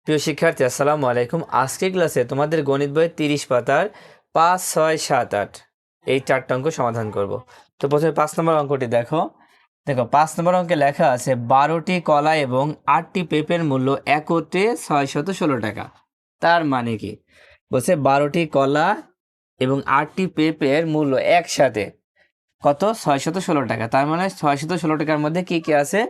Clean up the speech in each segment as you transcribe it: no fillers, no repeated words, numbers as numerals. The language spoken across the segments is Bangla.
প্রিয় শিক্ষার্থী আসসালামু আলাইকুম। আজকের ক্লাসে তোমাদের গণিত বইয়ের 30 পাতার 5, 6, 7, 8 এই 4টা অঙ্ক সমাধান করব। তো প্রথমে 5 নম্বর অঙ্কটি দেখো। 5 নম্বর অঙ্কে লেখা আছে 12টি কলা এবং 8টি পেঁপের মূল্য একত্রে 616 টাকা। তার মানে কি? বলছে 12টি কলা এবং 8টি পেঁপের মূল্য একসাথে কত? 616 টাকা। তার মানে 616 টাকার মধ্যে কি কি আছে?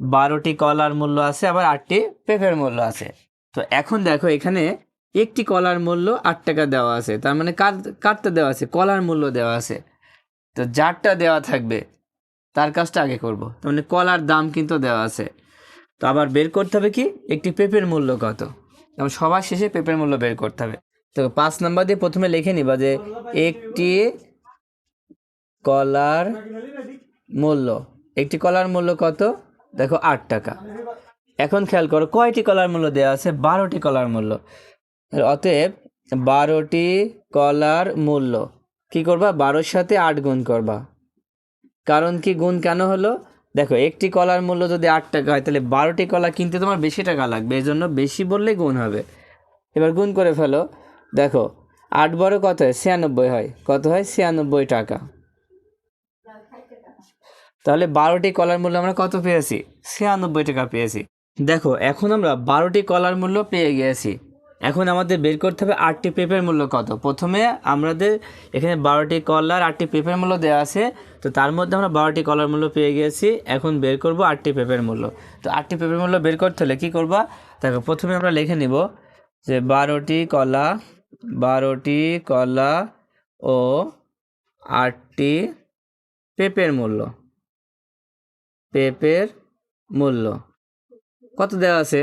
12টি কলার মূল্য আছে, আবার 8টি পেঁপের মূল্য আছে। তো এখন দেখো, এখানে একটি কলার মূল্য 8 টাকা দেওয়া আছে, তার মানে কাটতে দেওয়া আছে, কলার মূল্য দেওয়া আছে। তো যারটা দেওয়া থাকবে তার কাজটা আগে করব। তার মানে কলার দাম কিন্তু দেওয়া আছে। তো আবার বের করতে হবে কি, একটি পেঁপের মূল্য কত। এবং সবার শেষে পেঁপের মূল্য বের করতে হবে। তো 5 নাম্বার দিয়ে প্রথমে লিখে নিবা যে একটি কলার মূল্য, একটি কলার মূল্য কত? দেখো 8 টাকা। এখন খেয়াল করো কয়টি কলার মূল্য দেওয়া আছে? 12টি কলার মূল্য। অতএব 12টি কলার মূল্য কি করবা? 12-র সাথে 8 গুণ করবা। কারণ কি গুণ কেন হলো? দেখো, একটি কলার মূল্য যদি 8 টাকা হয়, তাহলে 12টি কলা কিনতে তোমার বেশি টাকা লাগবে, এই জন্য বেশি বললে গুণ হবে। এবার গুণ করে ফেলো। দেখো 8 বড় কত হয়? 96 হয়। কত হয়? 96 টাকা। তাহলে 12টি কলার মূল্য আমরা কত পেয়েছি? 96 টাকা পেয়েছি। দেখো, এখন আমরা 12টি কলার মূল্য পেয়ে গিয়েছি। এখন আমাদের বের করতে হবে 8টি পেঁপের মূল্য কত। প্রথমে আমাদের এখানে 12টি কলার 8টি পেঁপের মূল্য দেওয়া আছে, তো তার মধ্যে আমরা 12টি কলার মূল্য পেয়ে গিয়েছি। এখন বের করব 8টি পেঁপের মূল্য। তো 8টি পেঁপের মূল্য বের করতে হলে কী করবা? দেখো, প্রথমে আমরা লিখে নিব যে 12টি কলা ও 8টি পেঁপের মূল্য কত দেওয়া আছে?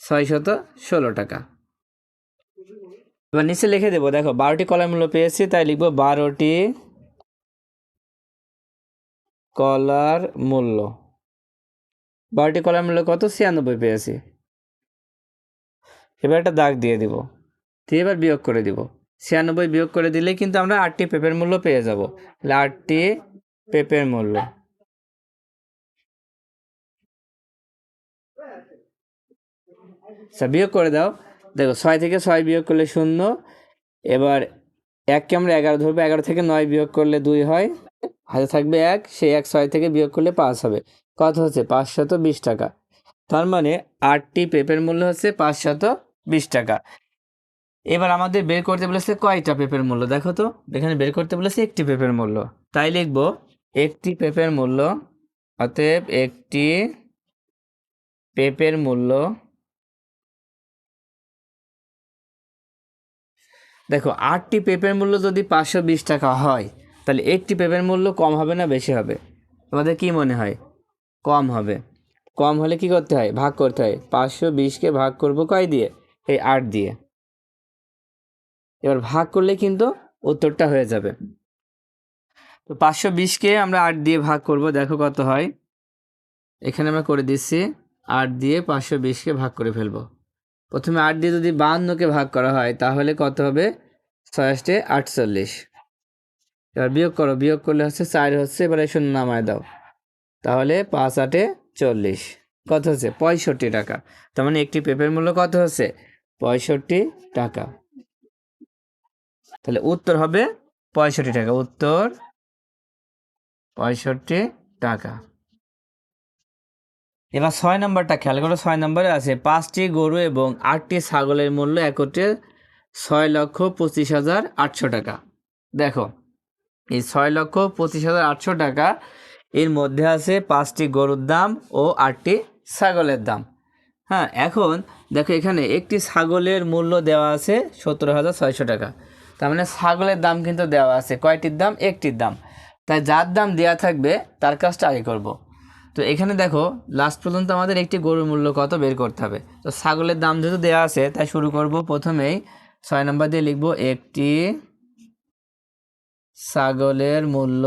616 টাকা। এবার নিচে লিখে দেবো। দেখো 12টি কলার মূল্য পেয়েছি, তাই লিখবো 12টি কলার মূল্য। 12টি কলার মূল্য কত? 96 পেয়েছি। এবার একটা দাগ দিয়ে দিব, দিয়ে এবার বিয়োগ করে দিব। 96 বিয়োগ করে দিলে কিন্তু আমরা 8টি পেঁপের মূল্য পেয়ে যাব। তাহলে 8টি পেঁপের মূল্য। আচ্ছা, বিয়োগ করে দাও। দেখো 6 থেকে 6 বিয়োগ করলে 0। এবার 1কে আমরা 11 ধরবো। 11 থেকে 9 বিয়োগ করলে 2 হয়, হাতে থাকবে 1। সেই 1 6 থেকে বিয়োগ করলে 5 হবে। কত হচ্ছে? 520 টাকা। তার মানে 8টি পেঁপের মূল্য হচ্ছে 520 টাকা। এবার আমাদের বের করতে বলেছে কয়টা পেঁপের মূল্য। দেখো তো, এখানে বের করতে বলেছে একটি পেঁপের মূল্য, তাই লিখব একটি পেঁপের মূল্য। অতএব একটি পেঁপের মূল্য। দেখো, 8টি পেঁপের মূল্য যদি 520 টাকা হয়, তাহলে একটি পেঁপের মূল্য কম হবে না বেশি হবে? তোমাদের কি মনে হয়? কম হবে। কম হলে কি করতে হয়? ভাগ করতে হয়। 520কে ভাগ করব কয় দিয়ে? এই 8 দিয়ে। এবার ভাগ করলে কিন্তু উত্তরটা হয়ে যাবে। তো 520কে আমরা 8 দিয়ে ভাগ করব। দেখো কত হয়। এখানে আমরা করে দিচ্ছি 8 দিয়ে 520কে ভাগ করে ফেলবো। প্রথমে 8 দিয়ে যদি 52কে ভাগ করা হয়, তাহলে কত হবে? 6 48। এবার বিয়োগ করো, বিয়োগ করলে হচ্ছে 4 হচ্ছে, এবার 0 নামায় দাও। তাহলে 5 8 40। কত হচ্ছে? 65 টাকা। তার মানে একটি পেঁপের মূল্য কত হচ্ছে? 65 টাকা। তাহলে উত্তর হবে 65 টাকা। উত্তর 65 টাকা। এবার 6 নম্বরটা খেয়াল করো। 6 নম্বরে আছে 5টি গরু এবং 8টি ছাগলের মূল্য একত্রে 6,25,800 টাকা। দেখো, এই 6,25,800 টাকা, এর মধ্যে আছে 5টি গরুর দাম ও 8টি ছাগলের দাম। হ্যাঁ, এখন দেখো এখানে একটি ছাগলের মূল্য দেওয়া আছে 17,600 টাকা। তার মানে ছাগলের দাম কিন্তু দেওয়া আছে। কয়টির দাম? একটির দাম। তাই যার দাম দেওয়া থাকবে তার কাজটা আগে করব। তো এখানে দেখো লাস্ট পর্যন্ত আমাদের একটি গরুর মূল্য কত বের করতে হবে। তো ছাগলের দাম যেহেতু দেওয়া আছে, তাই শুরু করব। প্রথমেই 6 নম্বর দিয়ে লিখব একটি ছাগলের মূল্য।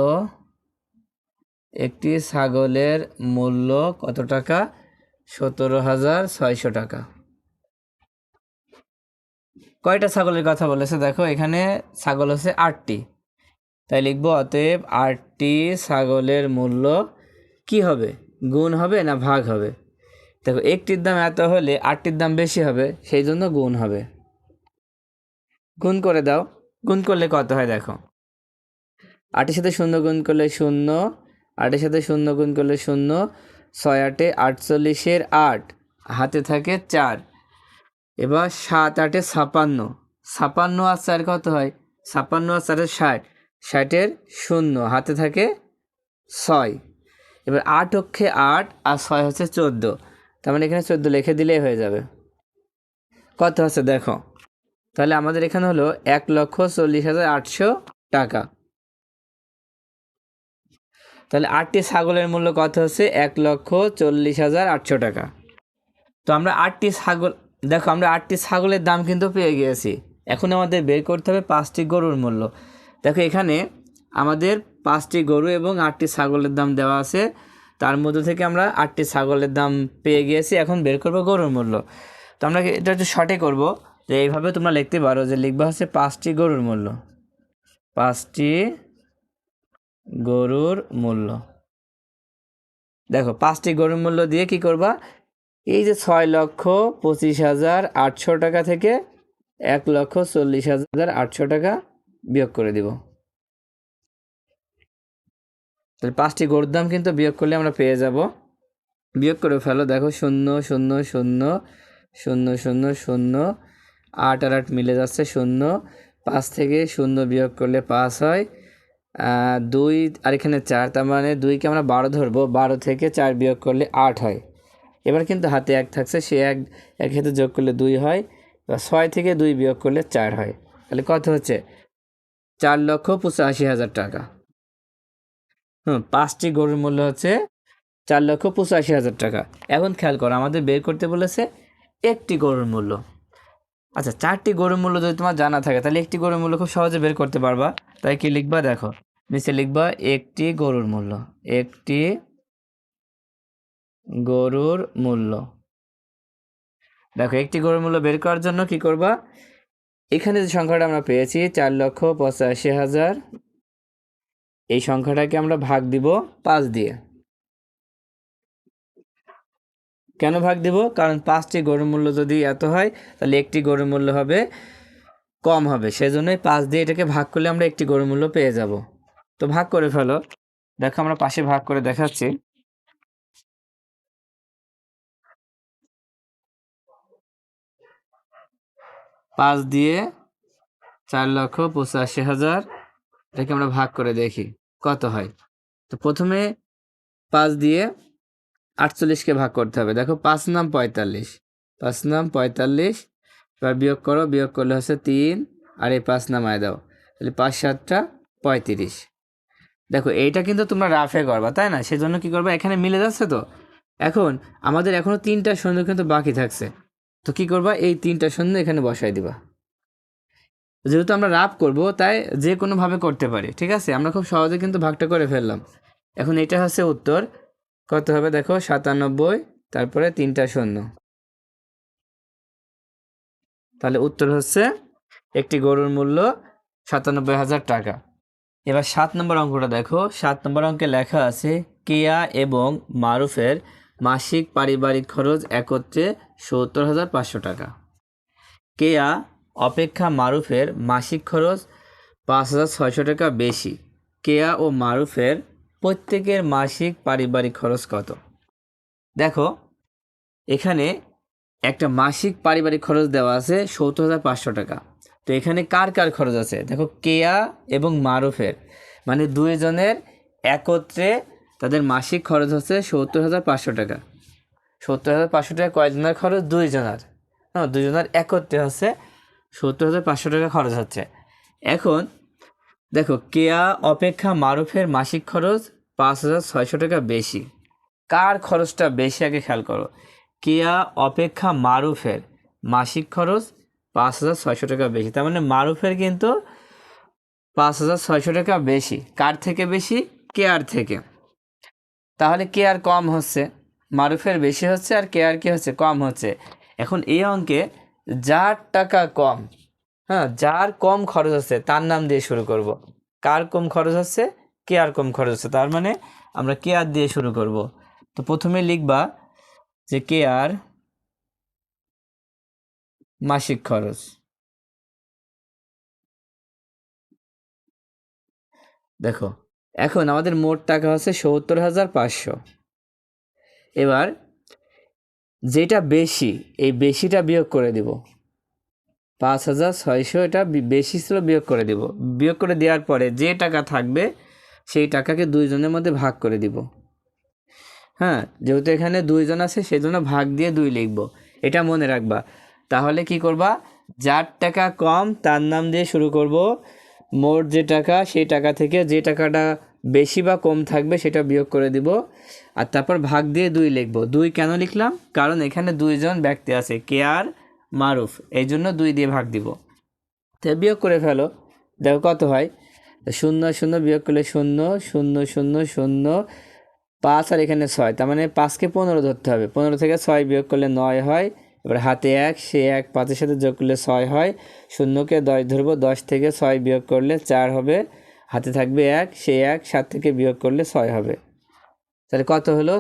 একটি ছাগলের মূল্য কত টাকা? 17,600 টাকা। কয়টা ছাগলের কথা বলেছে? দেখো এখানে ছাগল হচ্ছে 8টি, তাই লিখবো অতএব 8টি ছাগলের মূল্য কি হবে? গুণ হবে না ভাগ হবে? দেখো একটির দাম এত হলে আটটির দাম বেশি হবে, সেই জন্য গুণ হবে। গুণ করে দাও। গুণ করলে কত হয় দেখো, 8-এর সাথে 0 গুণ করলে 0, 8-এর সাথে 0 গুণ করলে 0, 6 8-এ 48-এর 8, হাতে থাকে 4। এবার 7 8-এ 56, 56 আর 4 কত হয়, 56 আর 4 60, 60-এর 0, হাতে থাকে 6। এবার 8 অক্ষে 8 আর 6 হচ্ছে 14, তার মানে এখানে 14 লিখে দিলেই হয়ে যাবে। কত হচ্ছে দেখো, তাহলে আমাদের এখানে হলো 1,40,800 টাকা। তাহলে 8টি ছাগলের মূল্য কত হচ্ছে, 1,40,800 টাকা। তো আমরা 8টি ছাগল, দেখো আমরা 8টি ছাগলের দাম কিন্তু পেয়ে গিয়েছি। এখন আমাদের বের করতে হবে 5টি গরুর মূল্য। দেখো এখানে আমাদের 5টি গরু এবং 8টি ছাগলের দাম দেওয়া আছে, তার মধ্যে থেকে আমরা 8টি ছাগলের দাম পেয়ে গিয়েছি। এখন বের করবো গরুর মূল্য। তো আমরা এটা একটু শর্টে করবো, যে এইভাবে তোমরা লিখতে পারো, যে লিখবা হচ্ছে 5টি গরুর মূল্য, 5টি গরুর মূল্য। দেখো 5টি গরুর মূল্য দিয়ে কি করবা, এই যে 6,25,800 টাকা থেকে 1,40,800 টাকা বিয়োগ করে দিব। তাহলে 5টি গরুর দাম কিন্তু বিয়োগ করলে আমরা পেয়ে যাব। বিয়োগ করে ফেলো, দেখো 0 0 0 0 0 0, 8 আর 8 মিলে যাচ্ছে 0, 5 থেকে 0 বিয়োগ করলে 5 হয়, 2 আর এখানে 4, তার মানে 2কে আমরা 12 ধরবো, 12 থেকে 4 বিয়োগ করলে 8 হয়। এবার কিন্তু হাতে 1 থাকছে, সে এক হাতে যোগ করলে 2 হয়, এবার 6 থেকে 2 বিয়োগ করলে 4 হয়। তাহলে কত হচ্ছে, 4,85,000 টাকা। 5টি গরুর মূল্য হচ্ছে 4,85,000 টাকা। এখন খেয়াল করো, আমাদের বের করতে বলেছে একটি গরুর মূল্য। আচ্ছা, 4টি গরুর মূল্য যদি তোমার জানা থাকে, তাহলে একটি গরুর মূল্য খুব সহজে বের করতে পারবা। তাই কি লিখবা, দেখো নিচে লিখবা একটি গরুর মূল্য, একটি গরুর মূল্য। দেখো একটি গরুর মূল্য বের করার জন্য কি করবা, এখানে যে সংখ্যাটা আমরা পেয়েছি 4,85,000, এই সংখ্যাটাকে আমরা ভাগ দিব 5 দিয়ে। কেন ভাগ দিব, কারণ 5টি গরুর মূল্য যদি এত হয়, তাহলে একটি গরুর মূল্য হবে কম হবে, সেজন্যই 5 দিয়ে এটাকে ভাগ করলে আমরা একটি গরুর মূল্য পেয়ে যাব। তো ভাগ করে ফেলো। দেখো আমরা পাশে ভাগ করে দেখাচ্ছি। 5 দিয়ে 4,85,000, এটাকে আমরা ভাগ করে দেখি কত হয়। তো প্রথমে 5 দিয়ে 48কে ভাগ করতে হবে। দেখো 5 নাম 45, 5 নাম 45, এবার বিয়োগ করো, বিয়োগ করলে হচ্ছে 3, আর এই 5 নামায় দাও, তাহলে 5 7টা 35। দেখো এইটা কিন্তু তোমরা রাফে করবা, তাই না, সেজন্য কি করবা, এখানে মিলে যাচ্ছে। তো এখন আমাদের এখনো 3টা শূন্য কিন্তু বাকি থাকছে, তো কি করবা, এই 3টা শূন্য এখানে বসাই দিবা। যেহেতু আমরা রাফ করব, তাই যে কোনোভাবে করতে পারি, ঠিক আছে। আমরা খুব সহজে কিন্তু ভাগটা করে ফেললাম। এখন এটা হচ্ছে উত্তর, কত হবে দেখো, 97, তারপরে 3টা শূন্য। তাহলে উত্তর হচ্ছে একটি গরুর মূল্য 97,000 টাকা। এবার 7 নম্বর অঙ্কটা দেখো। 7 নম্বর অঙ্কে লেখা আছে, কেয়া এবং মারুফের মাসিক পারিবারিক খরচ একত্রে 70,500 টাকা। কেয়া অপেক্ষা মারুফের মাসিক খরচ 5,600 টাকা বেশি। কেয়া ও মারুফের প্রত্যেকের মাসিক পারিবারিক খরচ কত? দেখো এখানে একটা মাসিক পারিবারিক খরচ দেওয়া আছে 70,500 টাকা। তো এখানে কার কার খরচ আছে দেখো, কেয়া এবং মারুফের, মানে দুইজনের একত্রে তাদের মাসিক খরচ হচ্ছে 70,500 টাকা। 70,500 টাকা কয়জনের খরচ, দুইজনের। হ্যাঁ, দুইজনের একত্রে হচ্ছে 70,500 টাকা খরচ হচ্ছে। এখন দেখো কেয়া অপেক্ষা মারুফের মাসিক খরচ 5,600 টাকা বেশি। কার খরচটা বেশি আগে খেয়াল করো। কেয়া অপেক্ষা মারুফের মাসিক খরচ 5,600 টাকা বেশি, তার মানে মারুফের কিন্তু 5,600 টাকা বেশি। কার থেকে বেশি, কেয়ার থেকে। তাহলে কেয়ার কম হচ্ছে, মারুফের বেশি হচ্ছে, আর কেয়ার কি হচ্ছে, কম হচ্ছে। এখন এই অঙ্কে যার টাকা কম, হ্যাঁ, যার কম খরচ হচ্ছে তার নাম দিয়ে শুরু করব। কার কম খরচ হচ্ছে, কেয়ার কম খরচ হচ্ছে, তার মানে আমরা কেয়ার দিয়ে শুরু করব। তো প্রথমে লিখবা যে কে আর মাসিক খরচ। দেখো এখন আমাদের মোট টাকা হচ্ছে ৭০,৫০০। এবার যেটা বেশি, এই বেশিটা বিয়োগ করে দিব। ৫,৬০০ এটা বেশি ছিল, বিয়োগ করে দিব। বিয়োগ করে দেওয়ার পরে যে টাকা থাকবে সেই টাকাকে দুইজনের মধ্যে ভাগ করে দিব। হ্যাঁ, যেহেতু এখানে দুইজন আছে সেই জন্য ভাগ দিয়ে 2 লিখব, এটা মনে রাখবা। তাহলে কি করবা, যার টাকা কম তার নাম দিয়ে শুরু করব। মোট যে টাকা সেই টাকা থেকে যে টাকাটা বেশি বা কম থাকবে সেটা বিয়োগ করে দিব, আর তারপর ভাগ দিয়ে 2 লিখব। 2 কেন লিখলাম, কারণ এখানে দুইজন ব্যক্তি আছে, কে আর মারুফ, এই জন্য 2 দিয়ে ভাগ দিব। তো বিয়োগ করে ফেলো, দেখো কত হয়। 0 0 বিয়োগ করলে 0 0 0 0, 5 আর এখানে 6, তার মানে 5কে 15 ধরতে হবে। 15 থেকে 6 বিয়োগ করলে 9 হয়। এবার হাতে 1, সে 1 5-এর সাথে যোগ করলে 6 হয়। 0কে 10 ধরবো, 10 থেকে 6 বিয়োগ করলে 4 হবে। হাতে থাকবে 1, সে 1 7 থেকে বিয়োগ করলে 6 হবে। তাহলে কত হলো,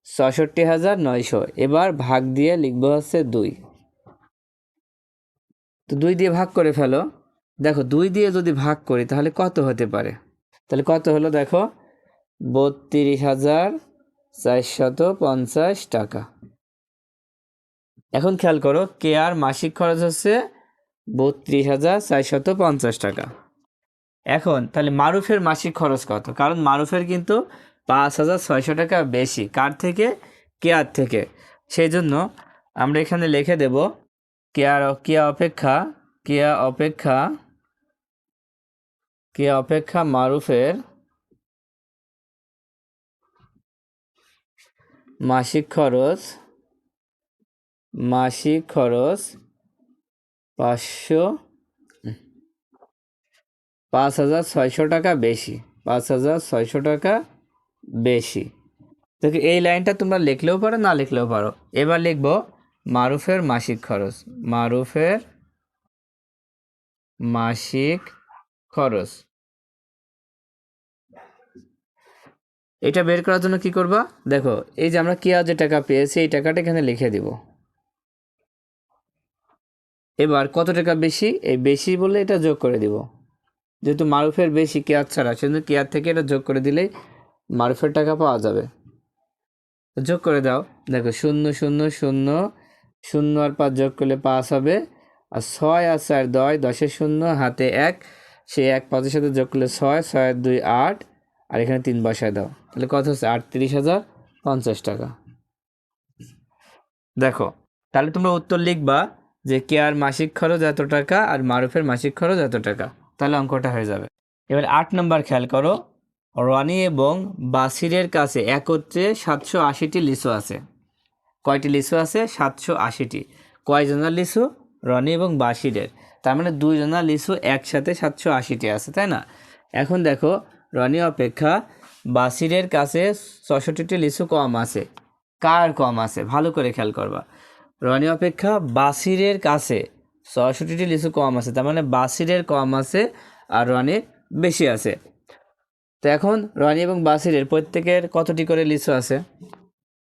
৬৬,৯০০। এবার ভাগ দিয়ে লিখবো হচ্ছে 2। তো 2 দিয়ে ভাগ করে ফেলো। দেখো 2 দিয়ে যদি ভাগ করি তাহলে কত হতে পারে, তাহলে কত হলো দেখো, ৩২,৪৫০ টাকা। এখন খেয়াল করো, কে আর মাসিক খরচ হচ্ছে ৩২,৪৫০ টাকা। এখন তাহলে মারুফের মাসিক খরচ কত, কারণ মারুফের কিন্তু ৫,৬০০ টাকা বেশি, কার থেকে, কেয়ার থেকে। সেই জন্য আমরা এখানে লিখে দেব, কেয়া অপেক্ষা মারুফের মাসিক খরচ ৫,৬০০ টাকা বেশি, ৫,৬০০ টাকা বেশি। দেখো এই লাইনটা তোমরা লিখলেও পারো, না লিখলেও পারো। এবার লিখব মারুফের মাসিক খরচ, মারুফের মাসিক খরচ। এটা বের করার জন্য কি করবা, দেখো এই যে আমরা কেয়া যে টাকা পেয়েছি এই টাকাটা এখানে লিখে দিব। এবার কত টাকা বেশি, এই বেশি বলে এটা যোগ করে দিব। যেহেতু মারুফের বেশি কেয়ার ছাড়া, সেজন্য কেয়ার থেকে এটা যোগ করে দিলেই মারুফের টাকা পাওয়া যাবে। যোগ করে দাও, দেখো 0 0 0, 0 আর 5 যোগ করলে 5 হবে। আর 6 আর 4 10, 10-এর 0, হাতে 1, সে 1 5-এর সাথে যোগ করলে 6, 6 আর 2 8, আর এখানে 3 বসায় দাও, তাহলে কত হচ্ছে ৩৮,০৫০ টাকা। দেখো তাহলে তোমরা উত্তর লিখবা যে কেয়ার মাসিক খরচ এত টাকা আর মারুফের মাসিক খরচ এত টাকা, তাহলে অঙ্কটা হয়ে যাবে। এবার 8 নম্বর খেয়াল করো, রনি এবং বাসিরের কাছে একত্রে 780টি লিচু আছে। কয়টি লিচু আছে, 780টি। কয়জনের লিচু, রনি এবং বাসিরের, তার মানে 2 জনের লিচু একসাথে 780টি আছে, তাই না। এখন দেখো রনি অপেক্ষা বাসিরের কাছে 64টি লিচু কম আছে। কার কম আছে, ভালো করে খেয়াল করবা। রনি অপেক্ষা বাসিরের কাছে 64টি লিচু কম আছে, তার মানে বাসিরের কম আছে আর রনির বেশি আছে। তো এখন রনি এবং বাসিরের প্রত্যেকের কতটি করে লিচু আছে।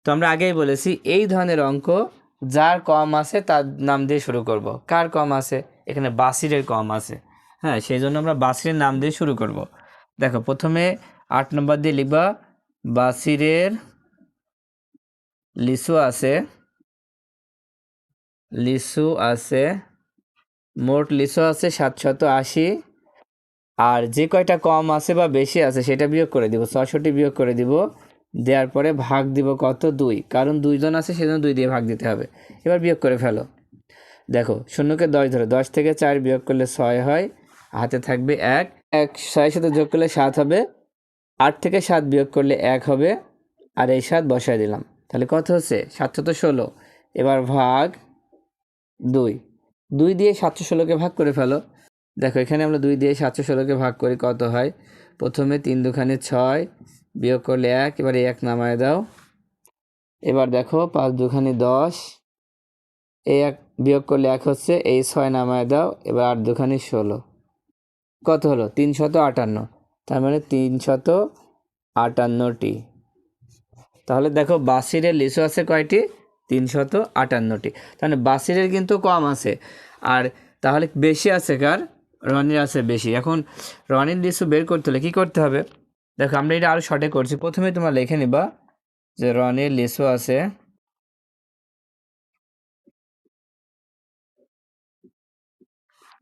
তো আমরা আগেই বলেছি এই ধরনের অঙ্ক যার কম আছে তার নাম দিয়ে শুরু করব। কার কম আছে, এখানে বাসিরের কম আছে। হ্যাঁ, সেই জন্য আমরা বাসিরের নাম দিয়ে শুরু করব। দেখো প্রথমে 8 নম্বর দিয়ে লিখবা, বাসিরের লিচু আছে, মোট লিচু আছে 780। আর যে কয়টা কম আছে বা বেশি আছে সেটা বিয়োগ করে দিব, ৬৬ বিয়োগ করে দিব। দেওয়ার পরে ভাগ দিব কত, 2, কারণ 2 জন আছে সেজন্য 2 দিয়ে ভাগ দিতে হবে। এবার বিয়োগ করে ফেলো, দেখো 0কে 10 ধরো, 10 থেকে 4 বিয়োগ করলে 6 হয়। হাতে থাকবে 1, 6-এর সাথে যোগ করলে 7 হবে। 8 থেকে 7 বিয়োগ করলে 1 হবে, আর এই 7 বসায় দিলাম, তাহলে কত হচ্ছে 716। এবার ভাগ 2, 2 দিয়ে 716কে ভাগ করে ফেলো। দেখো এখানে আমরা 2 দিয়ে 716কে ভাগ করি, কত হয়, প্রথমে 3 দুখানে 6, বিয়োগ করলে 1, এবার এই 1 নামায় দাও। এবার দেখো 5 দুখানে 10, এই 1 বিয়োগ করলে 1 হচ্ছে, এই 6 নামায় দাও। এবার 8 দুখানে 16, কত হলো 358, তার মানে 358টি। তাহলে দেখো বাসিরের লিচু আছে কয়টি, 358টি। তাহলে বাসিরের কিন্তু কম আছে, আর তাহলে বেশি আছে কার? রনির আছে বেশি। এখন রনির লিচু বের করতে হলে কী করতে হবে? দেখো আমরা এটা আরও শর্টে করছি। প্রথমে তোমরা লিখে নিবা যে রনির লিচু আছে,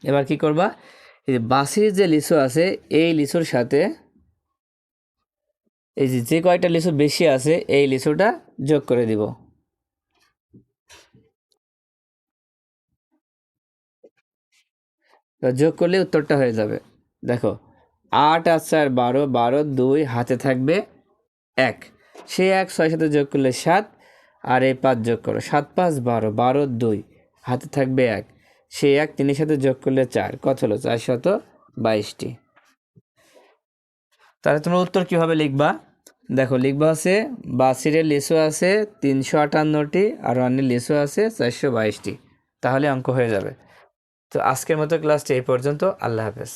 এবার কি করবা? এই যে বাসির যে লিচু আছে এই লিচুর সাথে এই যে কয়টা লিচু বেশি আছে এই লিচুটা যোগ করে দিব। তো যোগ করলে উত্তরটা হয়ে যাবে। দেখো 8 আর 4 12, 12 2 হাতে থাকবে 1, সেই 1 6 সাথে যোগ করলে 7, আর এই 5 যোগ করো, 7 5 12, 12 2 হাতে থাকবে 1, সেই 1 3 সাথে যোগ করলে 4, কত হলো? 422টি। তাহলে তোমরা উত্তর কীভাবে লিখবা? দেখো লিখবা আছে বাসিরের লিচু আছে 358টি আর রনির লিচু আছে 422টি, তাহলে অঙ্ক হয়ে যাবে। তো আজকের মতো ক্লাসটি এই পর্যন্ত। আল্লাহ হাফেজ।